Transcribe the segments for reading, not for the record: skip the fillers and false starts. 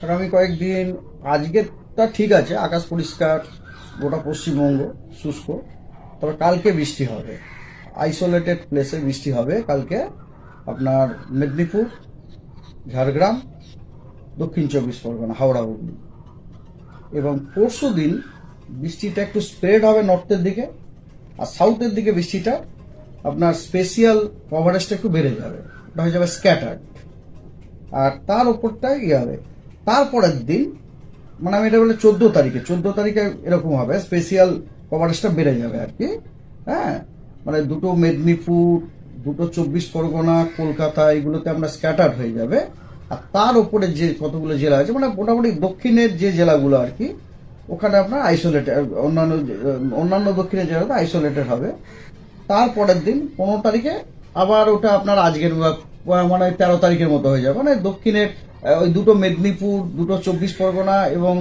আগামী কয়েকদিন, আজকেরটা ঠিক আছে, আকাশ পরিষ্কার, গোটা পশ্চিমবঙ্গ শুষ্ক, তবে কালকে বৃষ্টি হবে। আইসোলেটেড প্লেসে বৃষ্টি হবে কালকে আপনার মেদিনীপুর, ঝাড়গ্রাম, দক্ষিণ চব্বিশ পরগনা, হাওড়া, হুগলি। এবং পরশু দিন বৃষ্টিটা একটু স্প্রেড হবে নর্থের দিকে, আর সাউথের দিকে বৃষ্টিটা আপনার স্পেশিয়াল কভারেজটা একটু বেড়ে যাবে, ওটা হয়ে যাবে স্ক্যাটার্ড। আর তার ওপরটা ইয়ে হবে তারপরের দিন, মানে আমি এটা বলে 14 তারিখে এরকম হবে, স্পেশিয়াল কভারেজটা বেড়ে যাবে আর কি। হ্যাঁ, মানে দুটো মেদিনীপুর, দুটো চব্বিশ পরগনা, কলকাতা, এগুলোতে আমরা স্ক্যাটার্ড হয়ে যাবে। আর তার উপরে যে কতগুলো জেলা আছে, মানে মোটামুটি দক্ষিণের যে জেলাগুলো আর কি, ওখানে আপনার আইসোলেটেড, অন্যান্য দক্ষিণের জেলাতে আইসোলেটেড হবে। তারপরের দিন 15 তারিখে আবার ওটা আপনার আজকের মানে 13 তারিখের মতো হয়ে যাবে, মানে দক্ষিণের ওই দুটো মেদিনীপুর, দুটো চব্বিশ পরগনা এবং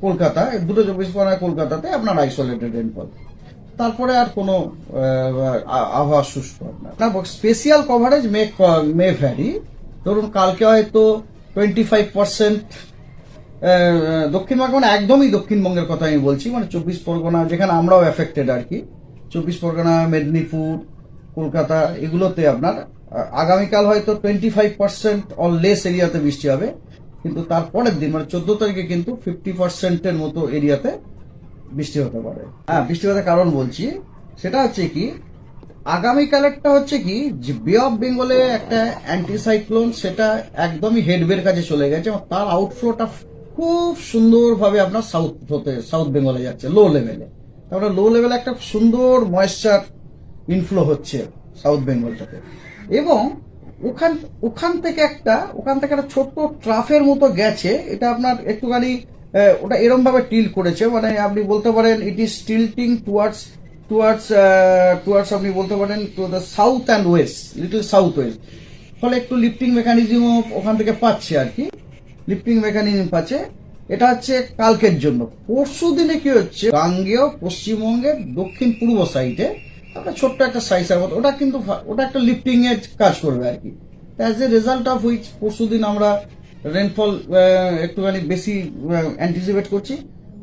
কলকাতা, দুটো চব্বিশ পরগনা কলকাতাতে আপনার আইসোলেটেড রেনফল। তারপরে আর কোনো আবহাওয়া শুষ্ক আপনার না। স্পেশিয়াল কভারেজ মে ভ্যারি। ধরুন কালকে হয়তো 25% দক্ষিণবঙ্গ, মানে একদমই দক্ষিণবঙ্গের কথা আমি বলছি, মানে চব্বিশ পরগনা যেখানে আমরাও এফেক্টেড আর কি, চব্বিশ পরগনা, মেদিনীপুর, কলকাতা, এগুলোতে আপনার আগামীকাল হয়তো 25% অর লেস এরিয়াতে বৃষ্টি হবে। কিন্তু তারপরের দিন মানে 14 তারিখে কিন্তু 50%-এর মতো এরিয়াতে বৃষ্টি হতে পারে। হ্যাঁ, বৃষ্টিপাতের কারণ বলছি, সেটা হচ্ছে কি, আগামীকালেরটা হচ্ছে কি, যে বে অফ বেঙ্গলে একটা অ্যান্টিসাইক্লোন, সেটা একদমই হেডবের কাছে চলে গেছে এবং তার আউটফ্লোটা খুব সুন্দরভাবে আপনার সাউথ বেঙ্গলে যাচ্ছে, লো লেভেলে। তারপরে লো লেভেলে একটা সুন্দর ময়েশ্চার ইনফ্লো হচ্ছে সাউথ বেঙ্গলটাতে। এবং ওখান ওখান থেকে একটা ছোট্ট ট্রাফের মতো গেছে, এটা আপনার একটুখানি ওটা এরম ভাবে টিল করেছে, মানে আপনি বলতে পারেন ইট ইজ টিল্টিং টুয়ার্ডস আপনি বলতে পারেন to the south and West, little south West. ফলে একটু লিফটিং মেকানিজমও ওখান থেকে পাচ্ছে আর কি, লিফটিং মেকানিজম পাচ্ছে। এটা হচ্ছে কালকের জন্য। পরশু দিনে কি হচ্ছে, গাঙ্গেয় পশ্চিমবঙ্গের দক্ষিণ পূর্ব সাইডে একটা ছোট্ট একটা সাইজের মতো, ওটা একটা লিফটিং এর কাজ করবে আর কি। As a result of which পরশু দিন আমরা রেনফল একটুখানি বেশি অ্যান্টিসিপেট করছি।